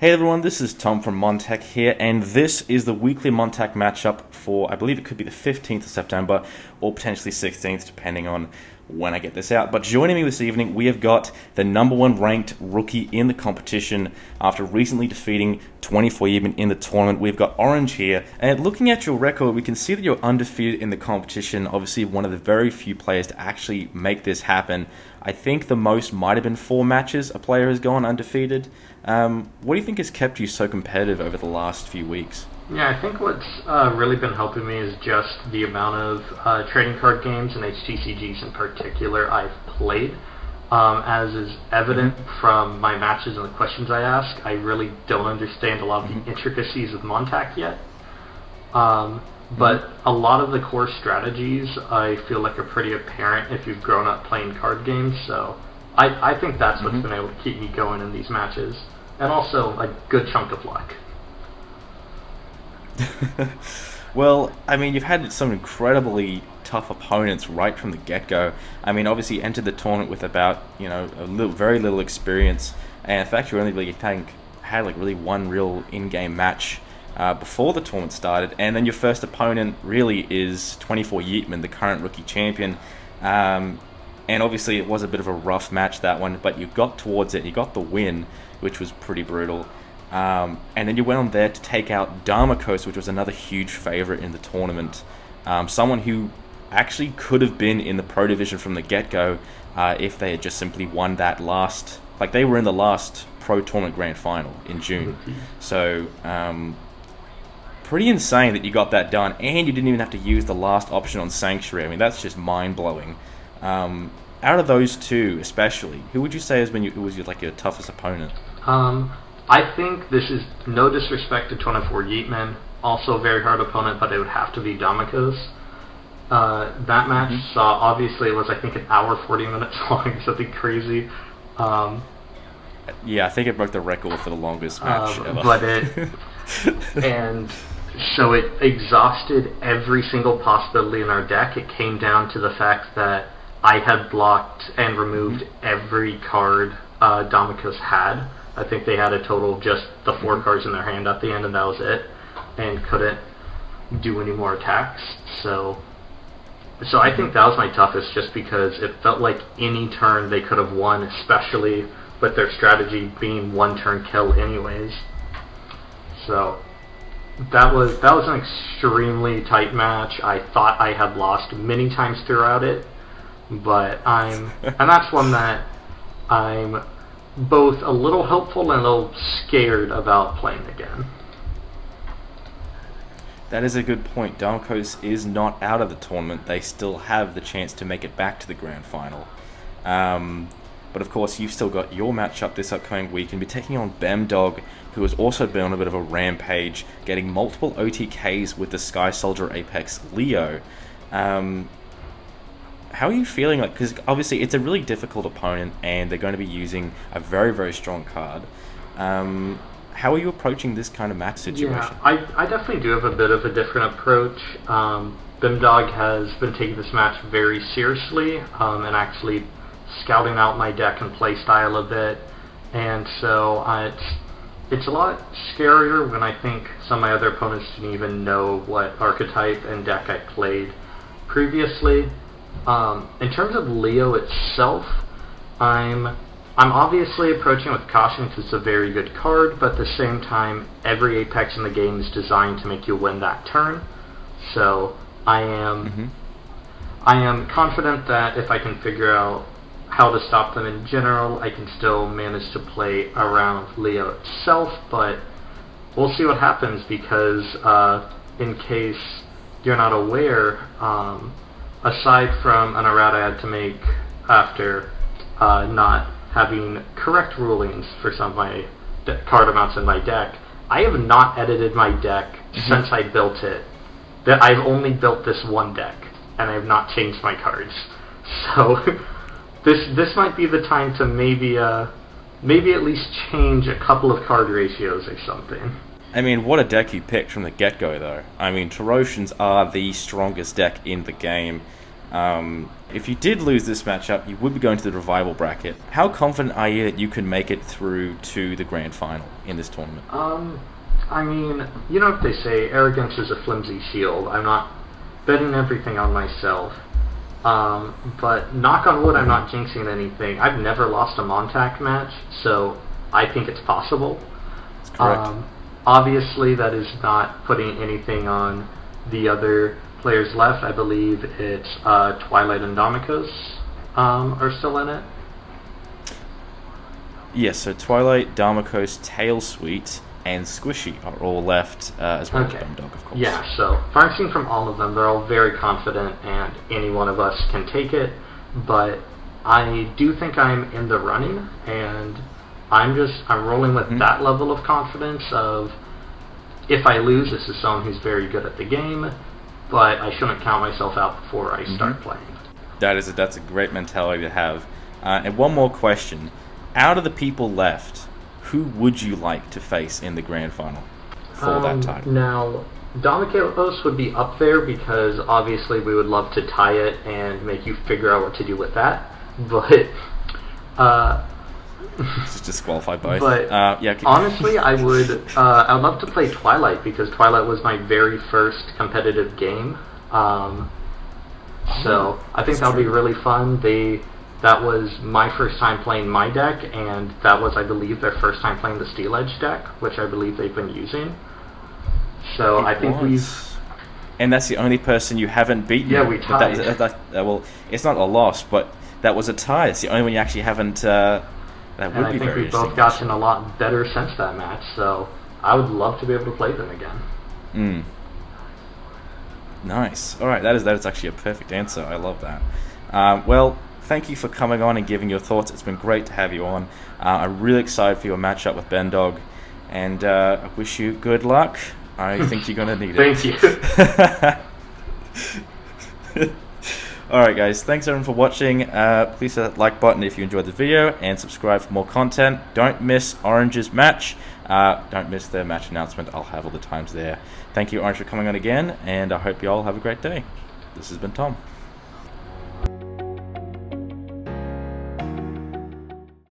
Hey everyone, this is Tom from MonTac here, and this is the weekly MonTac matchup for, I believe it could be the 15th of September, or potentially 16th, depending on when I get this out. But joining me this evening, we have got the number one ranked rookie in the competition after recently defeating 24 Yearmen in the tournament. We've got Orange here, and looking at your record, we can see that you're undefeated in the competition. Obviously, one of the very few players to actually make this happen. I think the most might have been 4 matches a player has gone undefeated. What do you think has kept you so competitive over the last few weeks? Yeah, I think what's really been helping me is just the amount of trading card games and HTCGs in particular I've played. As is evident from my matches and the questions I ask, I really don't understand a lot of the intricacies of MonTac yet. But a lot of the core strategies I feel like are pretty apparent if you've grown up playing card games, so I think that's what's been able to keep me going in these matches. And also a good chunk of luck. Well, I mean, you've had some incredibly tough opponents right from the get-go. I mean, obviously you entered the tournament with about, very little experience, and in fact you only really had really one real in-game match before the tournament started, and then your first opponent really is 24 Yearmen, the current rookie champion. And obviously it was a bit of a rough match, that one, but you got towards it and you got the win, which was pretty brutal. And then you went on there to take out Darmakos, which was another huge favorite in the tournament. Someone who actually could have been in the Pro Division from the get-go if they had just simply won that last... Like, they were in the last Pro Tournament Grand Final in June. So, pretty insane that you got that done, and you didn't even have to use the last option on Sanctuary. I mean, that's just mind-blowing. Out of those two, especially, who would you say was your toughest opponent? I think this is no disrespect to 24 Yearmen, also a very hard opponent, but it would have to be Damakos. That match obviously it was, I think, an hour 40 minutes long, something crazy. Yeah, I think it broke the record for the longest match ever. And so it exhausted every single possibility in our deck. It came down to the fact that I had blocked and removed every card Damakos had. I think they had a total of just the 4 cards in their hand at the end, and that was it, and couldn't do any more attacks. So I think that was my toughest, just because it felt like any turn they could have won, especially with their strategy being one turn kill anyways. So that was an extremely tight match. I thought I had lost many times throughout it, but and that's one that I'm both a little hopeful and a little scared about playing again. That is a good point. Darmakos is not out of the tournament. They still have the chance to make it back to the grand final. But of course, you've still got your matchup this upcoming week and be taking on Bemdog, who has also been on a bit of a rampage, getting multiple OTKs with the Sky Soldier Apex Leo. How are you feeling? Because obviously it's a really difficult opponent, and they're going to be using a very, very strong card. How are you approaching this kind of match situation? Yeah, I definitely do have a bit of a different approach. Bemdog has been taking this match very seriously, and actually scouting out my deck and play style a bit. And so it's a lot scarier when I think some of my other opponents didn't even know what archetype and deck I played previously. In terms of Leo itself, I'm obviously approaching with caution because it's a very good card, but at the same time, every Apex in the game is designed to make you win that turn. So I am confident that if I can figure out how to stop them in general, I can still manage to play around Leo itself, but we'll see what happens, because in case you're not aware, aside from an errata I had to make after not having correct rulings for some of my card amounts in my deck, I have not edited my deck since I built it. I've only built this one deck, and I have not changed my cards. So this might be the time to maybe at least change a couple of card ratios or something. I mean, what a deck you picked from the get-go, though. I mean, Tarosians are the strongest deck in the game. If you did lose this matchup, you would be going to the revival bracket. How confident are you that you can make it through to the grand final in this tournament? I mean, you know what they say, arrogance is a flimsy shield. I'm not betting everything on myself. But knock on wood, I'm not jinxing anything. I've never lost a MonTac match, so I think it's possible. That's correct. Obviously, that is not putting anything on the other players left. I believe it's Twilight and Domikos are still in it. Yes, so Twilight, Damokos, Tail Sweet, and Squishy are all left, as well as Bemdog, of course. Yeah, so from I've seen from all of them, they're all very confident, and any one of us can take it. But I do think I'm in the running, and I'm rolling with that level of confidence of, if I lose, this is someone who's very good at the game, but I shouldn't count myself out before I start playing. That's a great mentality to have. And one more question. Out of the people left, who would you like to face in the grand final for that title? Now, Domikos would be up there because obviously we would love to tie it and make you figure out what to do with that. But Just disqualify both. But honestly, I'd love to play Twilight because Twilight was my very first competitive game. So I think that'll be really fun. That was my first time playing my deck, and that was, I believe, their first time playing the Steel Edge deck, which I believe they've been using. So I think and that's the only person you haven't beaten. Yeah, we tied. Well, it's not a loss, but that was a tie. It's the only one you actually haven't. That would and be very interesting. I think we've both gotten a lot better since that match, so I would love to be able to play them again. Nice. All right, that is actually a perfect answer. I love that. Well, thank you for coming on and giving your thoughts. It's been great to have you on. I'm really excited for your matchup with Bemdog, and I wish you good luck. I think you're going to need it. Thank you. Alright guys, thanks everyone for watching. Please hit that like button if you enjoyed the video, and subscribe for more content. Don't miss Orange's match. Don't miss their match announcement. I'll have all the times there. Thank you, Orange, for coming on again, and I hope you all have a great day. This has been Tom.